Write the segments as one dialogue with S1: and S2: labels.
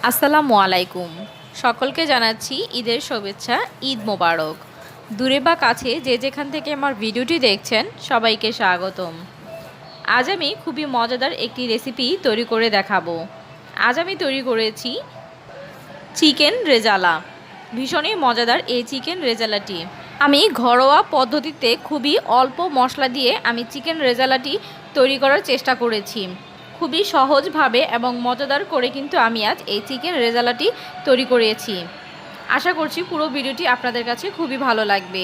S1: আসসালামু আলাইকুম। সকলকে জানাচ্ছি ঈদের শুভেচ্ছা, ঈদ মোবারক। দূরে বা কাছে যে যেখান থেকে আমার ভিডিওটি দেখছেন সবাইকে স্বাগতম। আজ আমি খুবই মজাদার একটি রেসিপি তৈরি করে দেখাবো। আজ আমি তৈরি করেছি চিকেন রেজালা। ভীষণই মজাদার এই চিকেন রেজালাটি। আমি ঘরোয়া পদ্ধতিতে খুবই অল্প মশলা দিয়ে আমি চিকেন রেজালাটি তৈরি করার চেষ্টা করেছি। খুবই সহজভাবে এবং মজাদার করে কিন্তু আমি আজ এই চিকেন রেজালাটি তৈরি করেছি। আশা করছি পুরো ভিডিওটি আপনাদের কাছে খুবই ভালো লাগবে।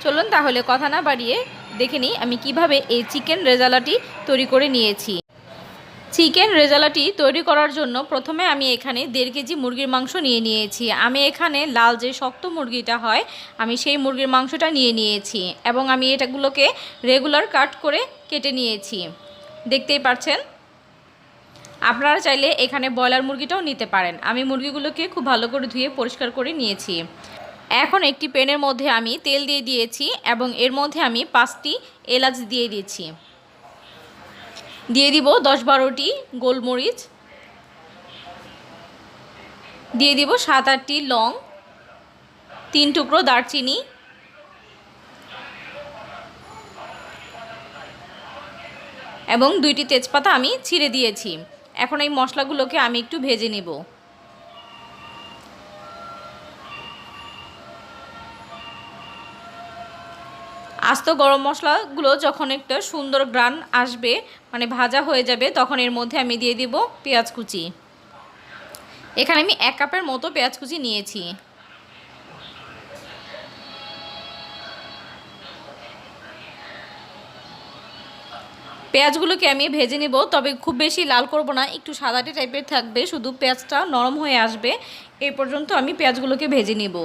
S1: চলুন তাহলে কথা না বাড়িয়ে দেখে নিই আমি কিভাবে এই চিকেন রেজালাটি তৈরি করে নিয়েছি। চিকেন রেজালাটি তৈরি করার জন্য প্রথমে আমি এখানে 1.5 কেজি মুরগির মাংস নিয়ে নিয়েছি। আমি এখানে লাল যে শক্ত মুরগিটা হয় আমি সেই মুরগির মাংসটা নিয়ে নিয়েছি এবং আমি এটাগুলোকে রেগুলার কাট করে কেটে নিয়েছি। দেখতেই পাচ্ছেন। আপনারা চাইলে এখানে ব্রয়লার মুরগিটাও নিতে পারেন। আমি মুরগিগুলোকে খুব ভালো করে ধুয়ে পরিষ্কার করে নিয়েছি। এখন একটি প্যানের মধ্যে আমি তেল দিয়ে দিয়েছি এবং এর মধ্যে আমি 5টি এলাচ দিয়ে দিয়েছি। দিয়ে দিব 10-12টি গোলমরিচ, দিয়ে দিব 7-8টি লং, 3 টুকরো দারচিনি এবং 2টি তেজপাতা আমি ছিঁড়ে দিয়েছি। এখন এই মশলাগুলোকে আমি একটু ভেজে নেব। আস্ত গরম মশলাগুলো যখন একটা সুন্দর গ্রান আসবে, মানে ভাজা হয়ে যাবে, তখন এর মধ্যে আমি দিয়ে দিব পেঁয়াজ কুচি। এখানে আমি 1 কাপের মতো পেঁয়াজ কুচি নিয়েছি। পেঁয়াজগুলোকে আমি ভেজে নেব, তবে খুব বেশি লাল করব না, একটু সাদাটে টাইপের থাকবে, শুধু পেঁয়াজটা নরম হয়ে আসবে এই পর্যন্ত আমি পেঁয়াজগুলোকে ভেজে নেব।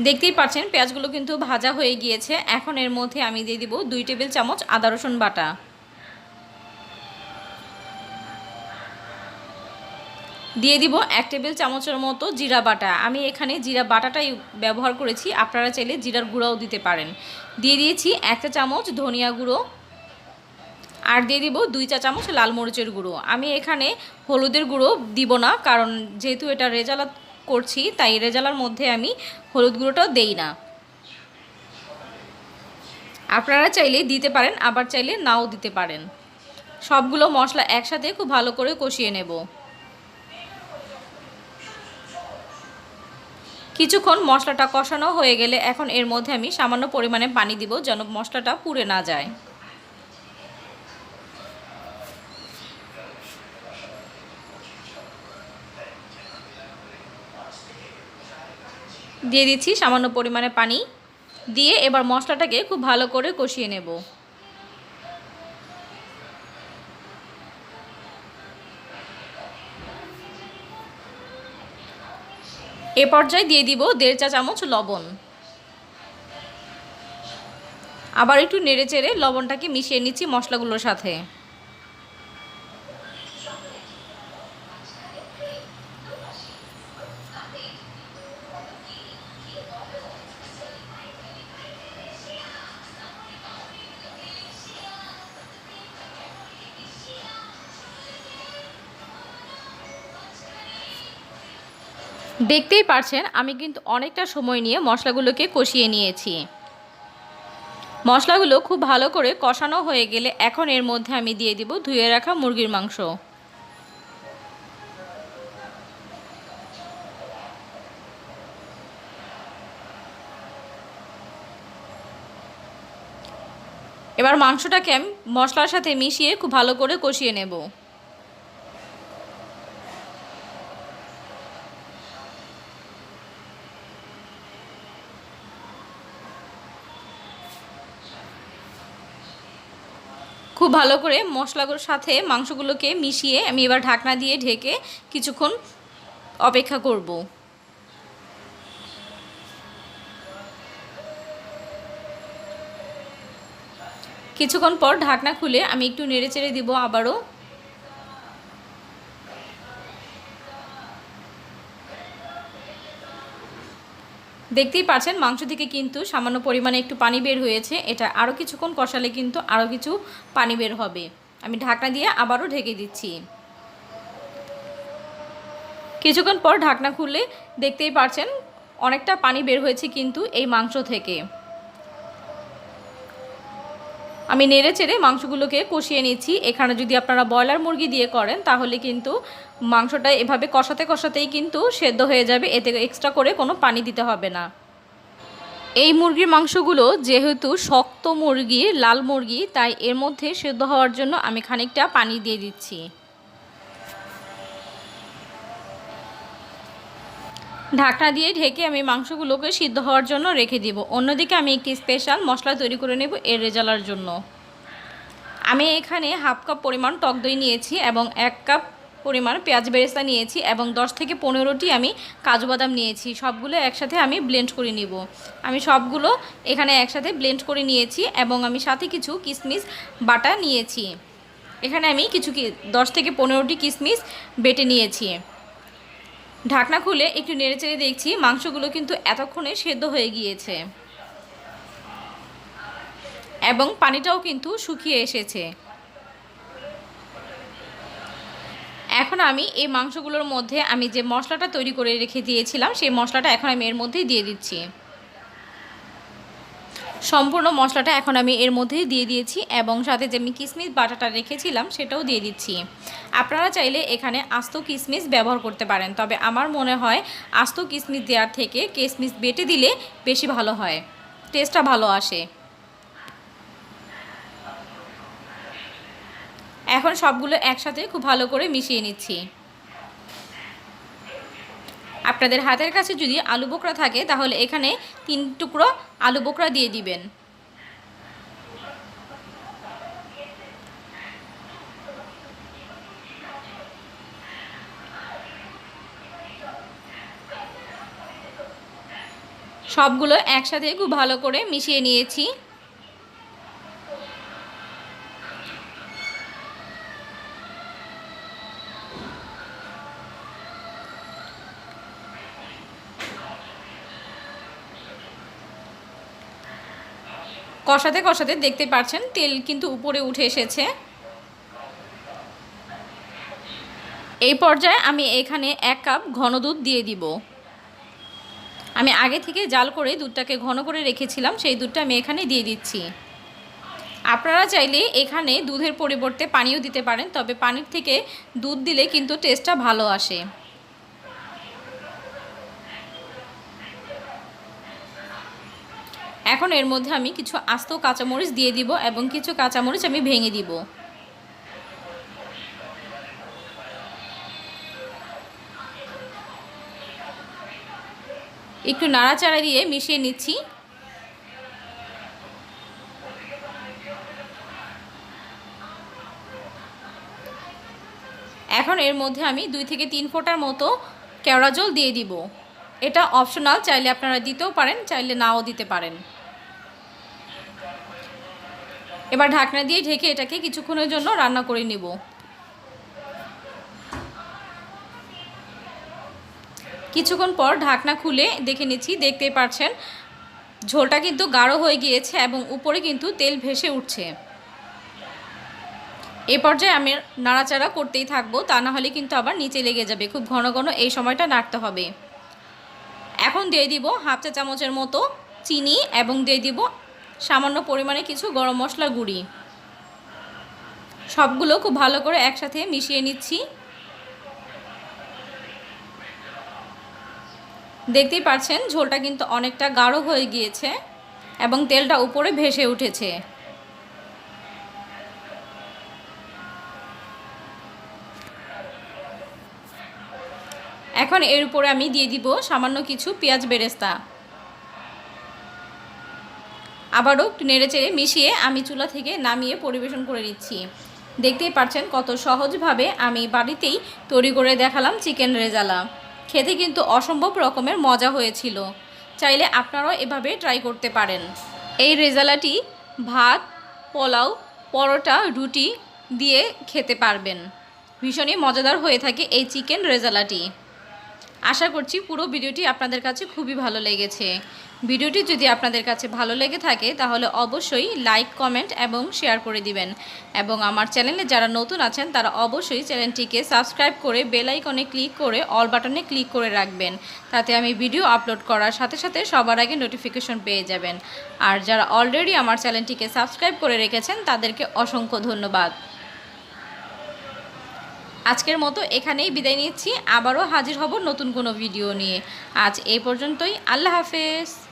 S1: দেখতেই পাচ্ছেন পেঁয়াজগুলো কিন্তু ভাজা হয়ে গিয়েছে। এখন এর মধ্যে আমি দিয়ে দিব 2 টেবিল চামচ আদা রসুন বাটা, দিয়ে দিব 1 টেবিল চামচের মতো জিরা বাটা। আমি এখানে জিরা বাটাটাই ব্যবহার করেছি, আপনারা চাইলে জিরার গুঁড়াও দিতে পারেন। দিয়ে দিয়েছি 1 চা চামচ ধনিয়া গুঁড়ো আর দিয়ে দিব 2 চা চামচ লাল মরিচের গুঁড়ো। আমি এখানে হলুদের গুঁড়ো দিব না, কারণ যেহেতু এটা রেজালা করছি তাই রেজালার মধ্যে আমি হলুদ গুঁড়োটাও দেই না। আপনারা চাইলে দিতে পারেন, আবার চাইলে নাও দিতে পারেন। সবগুলো মশলা একসাথে খুব ভালো করে কষিয়ে নেব। কিছুক্ষণ মশলাটা কষানো হয়ে গেলে এখন এর মধ্যে আমি সামান্য পরিমাণে পানি দিব, যেন মশলাটা পুড়ে না যায়। দিয়ে দিচ্ছি সামান্য পরিমাণে পানি, দিয়ে এবার মশলাটাকে খুব ভালো করে কষিয়ে নেব। এ পর্যায়ে দিয়ে দিব 1.5 চা চামচ লবণ। আবার একটু নেড়ে চেড়ে লবণটাকে মিশিয়ে নিচ্ছি মশলাগুলোর সাথে। দেখতেই পারছেন আমি কিন্তু অনেকটা সময় নিয়ে মশলাগুলোকে কষিয়ে নিয়েছি। মশলাগুলো খুব ভালো করে কষানো হয়ে গেলে এখন এর মধ্যে আমি দিয়ে দিব ধুয়ে রাখা মুরগির মাংস। এবার মাংসটাকে আমি মশলার সাথে মিশিয়ে খুব ভালো করে কষিয়ে নেব। খুব ভালো করে মশলাগুলোর সাথে মাংসগুলোকে মিশিয়ে আমি এবার ঢাকনা দিয়ে ঢেকে কিছুক্ষণ অপেক্ষা করব। কিছুক্ষণ পর ঢাকনা খুলে আমি একটু নেড়েচেড়ে দিব আবারও। দেখতেই পাচ্ছেন মাংস থেকে কিন্তু সামান্য পরিমাণে একটু পানি বের হয়েছে। এটা আরও কিছুক্ষণ কষালে কিন্তু আরও কিছু পানি বের হবে। আমি ঢাকনা দিয়ে আবারও ঢেকে দিচ্ছি। কিছুক্ষণ পর ঢাকনা খুললে দেখতেই পাচ্ছেন অনেকটা পানি বের হয়েছে কিন্তু এই মাংস থেকে। আমি নেড়ে চেড়ে মাংসগুলোকে কষিয়ে নিচ্ছি। এখানে যদি আপনারা ব্রয়লার মুরগি দিয়ে করেন তাহলে কিন্তু মাংসটা এভাবে কষাতে কষাতেই কিন্তু সেদ্ধ হয়ে যাবে, এতে এক্সট্রা করে কোনো পানি দিতে হবে না। এই মুরগির মাংসগুলো যেহেতু শক্ত মুরগি, লাল মুরগি, তাই এর মধ্যে সেদ্ধ হওয়ার জন্য আমি খানিকটা পানি দিয়ে দিচ্ছি। ঢাকনা দিয়ে ঢেকে আমি মাংসগুলোকে সিদ্ধ হওয়ার জন্য রেখে দিব। অন্যদিকে আমি একটি স্পেশাল মশলা তৈরি করে নেব এর রেজালার জন্য। আমি এখানে হাফ কাপ পরিমাণ টক দই নিয়েছি এবং 1 কাপ পরিমাণ পেঁয়াজ বেরেস্তা নিয়েছি এবং 10 থেকে 15টি আমি কাজু বাদাম নিয়েছি। সবগুলো একসাথে আমি ব্লেন্ড করে নিব। আমি সবগুলো এখানে একসাথে ব্লেন্ড করে নিয়েছি এবং আমি সাথে কিছু কিশমিশ বাটা নিয়েছি। এখানে আমি 10 থেকে 15টি কিশমিশ বেটে নিয়েছি। ঢাকনা খুলে একটু নেড়েচেড়ে দেখছি মাংসগুলো কিন্তু এতক্ষণে সেদ্ধ হয়ে গিয়েছে এবং পানিটাও কিন্তু শুকিয়ে এসেছে। এখন আমি এই মাংসগুলোর মধ্যে আমি যে মশলাটা তৈরি করে রেখে দিয়েছিলাম সেই মশলাটা এখন আমি এর মধ্যেই দিয়ে দিচ্ছি। সম্পূর্ণ মশলাটা এখন আমি এর মধ্যেই দিয়ে দিয়েছি এবং সাথে যে আমি কিশমিশ বাটাটা রেখেছিলাম সেটাও দিয়ে দিচ্ছি। আপনারা চাইলে এখানে আস্ত কিশমিশ ব্যবহার করতে পারেন, তবে আমার মনে হয় আস্ত কিশমিশ দেওয়ার থেকে কিশমিশ বেটে দিলে বেশি ভালো হয়, টেস্টটা ভালো আসে। এখন সবগুলো একসাথে খুব ভালো করে মিশিয়ে নিচ্ছি। আপনাদের হাতের কাছে যদি আলু বোখরা থাকে তাহলে এখানে 3 টুকরো আলু বোখরা দিয়ে দিবেন। সবগুলো একসাথে খুব ভালো করে মিশিয়ে নিয়েছি। কষাতে কষাতে দেখতে পাচ্ছেন তেল কিন্তু উপরে উঠে এসেছে। এই পর্যায়ে আমি এখানে 1 কাপ ঘন দুধ দিয়ে দিব। আমি আগে থেকে জাল করে দুধটাকে ঘন করে রেখেছিলাম, সেই দুধটা আমি এখানে দিয়ে দিচ্ছি। আপনারা চাইলে এখানে দুধের পরিবর্তে পানিও দিতে পারেন, তবে পানির থেকে দুধ দিলে কিন্তু টেস্টটা ভালো আসে। এখন এর মধ্যে আমি কিছু আস্ত কাঁচামরিচ দিয়ে দিব এবং কিছু কাঁচামরিচ আমি ভেঙে দিব। একটু নাড়াচাড়া দিয়ে মিশিয়ে নিচ্ছি। এখন এর মধ্যে আমি 2 থেকে 3 ফোঁটার মতো কেওড়া জল দিয়ে দিব। এটা অপশনাল, চাইলে আপনারা দিতেও পারেন, চাইলে নাও দিতে পারেন। এবার ঢাকনা দিয়ে ঢেকে এটাকে কিছুক্ষণের জন্য রান্না করে নিব। কিছুক্ষণ পর ঢাকনা খুলে দেখে নিচ্ছি। দেখতেই পাচ্ছেন ঝোলটা কিন্তু গাঢ় হয়ে গিয়েছে এবং উপরে কিন্তু তেল ভেসে উঠছে। এই পর্যায়ে আমি নাড়াচাড়া করতেই থাকবো, তা না হলে কিন্তু আবার নিচে লেগে যাবে। খুব ঘন ঘন এই সময়টা নাড়তে হবে। এখন দিয়ে দিব হাফ চা চামচের মতো চিনি এবং দিয়ে দিব সামান্য পরিমাণে কিছু গরম মশলা গুঁড়ি। সবগুলো খুব ভালো করে একসাথে মিশিয়ে নিচ্ছি। দেখতেই পাচ্ছেন ঝোলটা কিন্তু অনেকটা গাঢ় হয়ে গিয়েছে এবং তেলটা উপরে ভেসে উঠেছে। এখন এর উপরে আমি দিয়ে দিব সামান্য কিছু পেঁয়াজ বেরেস্তা। আবারও একটু নেড়েচেড়ে মিশিয়ে আমি চুলা থেকে নামিয়ে পরিবেশন করে নিচ্ছি। দেখতেই পাচ্ছেন কত সহজভাবে আমি বাড়িতেই তৈরি করে দেখালাম চিকেন রেজালা। খেতে কিন্তু অসম্ভব রকমের মজা হয়েছিল। চাইলে আপনারাও এভাবে ট্রাই করতে পারেন। এই রেজালাটি ভাত, পোলাও, পরোটা, রুটি দিয়ে খেতে পারবেন। ভীষণই মজাদার হয়ে থাকে এই চিকেন রেজালাটি। আশা করছি পুরো ভিডিওটি আপনাদের কাছে খুবই ভালো লেগেছে। ভিডিওটি যদি আপনাদের কাছে ভালো লেগে থাকে তাহলে অবশ্যই লাইক, কমেন্ট এবং শেয়ার করে দিবেন। এবং আমার চ্যানেলে যারা নতুন আছেন তারা অবশ্যই চ্যানেলটিকে সাবস্ক্রাইব করে বেল আইকনে ক্লিক করে অল বাটনে ক্লিক করে রাখবেন। তাতে আমি ভিডিও আপলোড করার সাথে সাথে সবার আগে নোটিফিকেশন পেয়ে যাবেন। আর যারা অলরেডি আমার চ্যানেলটিকে সাবস্ক্রাইব করে রেখেছেন তাদেরকে অসংখ্য ধন্যবাদ। আজকের মতো এখানেই বিদায় নিচ্ছি। আবারও হাজির হব নতুন কোনো ভিডিও নিয়ে। আজ এই পর্যন্তই। আল্লাহ হাফেজ।